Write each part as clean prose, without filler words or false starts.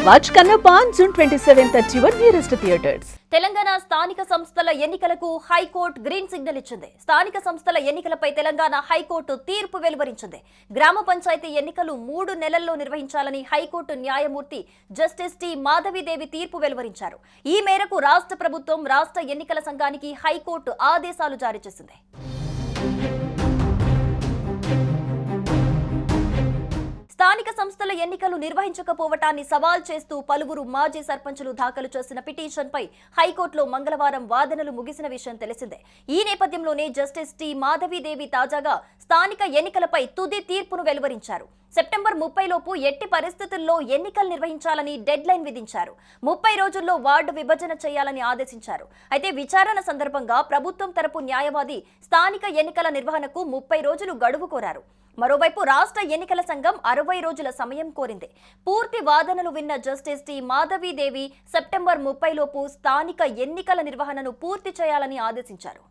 Watch Kannappa on June 27th at your nearest theatres. Telangana స్థానిక సంస్థల ఎన్నికలకు హైకోర్టు గ్రీన్ సిగ్నల్ ఇచ్చింది. స్థానిక సంస్థల ఎన్నికలపై తెలంగాణ హైకోర్టు తీర్పు వెలువరించింది. గ్రామ పంచాయతీ ఎన్నికలు 3 నెలల్లో నిర్వహించాలని హైకోర్టు న్యాయమూర్తి జస్టిస్ టి మాధవీదేవి తీర్పు వెలువరించారు. ఈ మేరకు రాష్ట్ర ప్రభుత్వం రాష్ట్ర ఎన్నికల సంఘానికి హైకోర్టు ఆదేశాలు జారీ చేసింది. స్థానిక సంస్థల ఎన్నికలు నిర్వహించకపోవటాన్ని సవాల్ చేస్తూ పలువురు మాజీ సర్పంచులు దాఖలు చేసిన పిటిషన్పై హైకోర్టులో మంగళవారం వాదనలు ముగిసిన విషయం తెలిసిందే. ఈ నేపథ్యంలోనే జస్టిస్ టి మాధవీదేవి తాజాగా స్థానిక ఎన్నికలపై తుది తీర్పును వెలువరించారు. సెప్టెంబర్ 30 లోపు ఎట్టి పరిస్థితుల్లో ఎన్నికలు నిర్వహించాలని డెడ్ లైన్ విధించారు. 30 రోజుల్లో వార్డు విభజన చేయాలని ఆదేశించారు. అయితే విచారణ సందర్భంగా ప్రభుత్వం తరపు న్యాయవాది స్థానిక ఎన్నికల నిర్వహణకు 30 రోజులు గడువు కోరారు. మరోవైపు రాష్ట్ర ఎన్నికల సంఘం 60 రోజుల సమయం కోరింది. పూర్తి వాదనలు విన్న జస్టిస్ టి మాధవీదేవి సెప్టెంబర్ 30 లోపు స్థానిక ఎన్నికల నిర్వహణను పూర్తి చేయాలని ఆదేశించారు.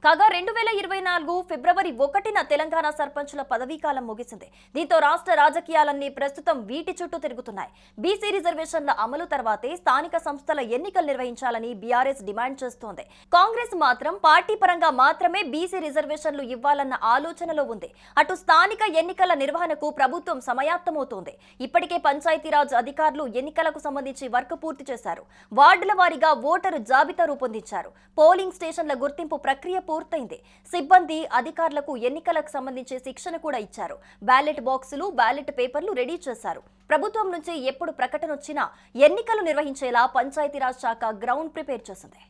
కాగా 2024 ఫిబ్రవరి 1న తెలంగాణ సర్పంచుల పదవీకాలం ముగిసింది. దీంతో రాష్ట్ర రాజకీయాలన్నీ ప్రస్తుతం వీటి చుట్టూ తిరుగుతున్నాయి. బీసీ రిజర్వేషన్ల అమలు తర్వాతే స్థానిక సంస్థల ఎన్నికలు నిర్వహించాలని బీఆర్ఎస్ డిమాండ్ చేస్తోంది. కాంగ్రెస్ మాత్రం పార్టీ పరంగా మాత్రమే బీసీ రిజర్వేషన్లు ఇవ్వాలన్న ఆలోచనలో ఉంది. అటు స్థానిక ఎన్నికల నిర్వహణకు ప్రభుత్వం సమాయత్తమవుతోంది. ఇప్పటికే పంచాయతీరాజ్ అధికారులు ఎన్నికలకు సంబంధించి వర్క్ పూర్తి చేశారు. వార్డుల వారీగా ఓటరు జాబితా రూపొందించారు. పోలింగ్ స్టేషన్ల గుర్తింపు ప్రక్రియ పూర్తయింది. సిబ్బంది అధికారులకు ఎన్నికలకు సంబంధించి శిక్షణ కూడా ఇచ్చారు. బ్యాలెట్ బాక్సులు, బ్యాలెట్ పేపర్లు రెడీ చేశారు. ప్రభుత్వం నుంచి ఎప్పుడు ప్రకటన వచ్చినా ఎన్నికలు నిర్వహించేలా పంచాయతీరాజ్ శాఖ గ్రౌండ్ ప్రిపేర్ చేసింది.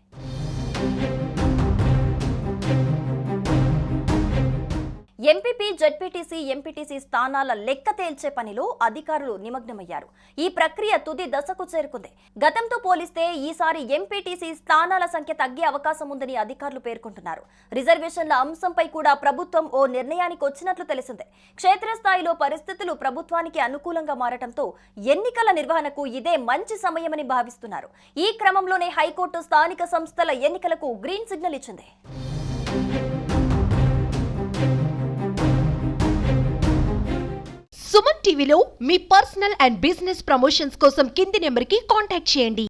ఎంపీపీ, జెడ్పీటీసీ, ఎంపీటీసీ స్థానాల లెక్క తేల్చే పనిలో అధికారులు నిమగ్నమయ్యారు. ఈ ప్రక్రియ తుది దశకు చేరుకుంది. గతంతో పోలిస్తే ఈసారి ఎంపీటీసీ స్థానాల సంఖ్య తగ్గే అవకాశం ఉందని అధికారులు పేర్కొంటున్నారు. రిజర్వేషన్ల అంశంపై కూడా ప్రభుత్వం ఓ నిర్ణయానికి వచ్చినట్లు తెలిసిందే. క్షేత్రస్థాయిలో పరిస్థితులు ప్రభుత్వానికి అనుకూలంగా మారటంతో ఎన్నికల నిర్వహణకు ఇదే మంచి సమయమని భావిస్తున్నారు. ఈ క్రమంలోనే హైకోర్టు స్థానిక సంస్థల ఎన్నికలకు గ్రీన్ సిగ్నల్ ఇచ్చింది. సుమన్ టీవీలో మీ పర్సనల్ అండ్ బిజినెస్ ప్రమోషన్స్ కోసం కింది నెంబర్కి కాంటాక్ట్ చేయండి.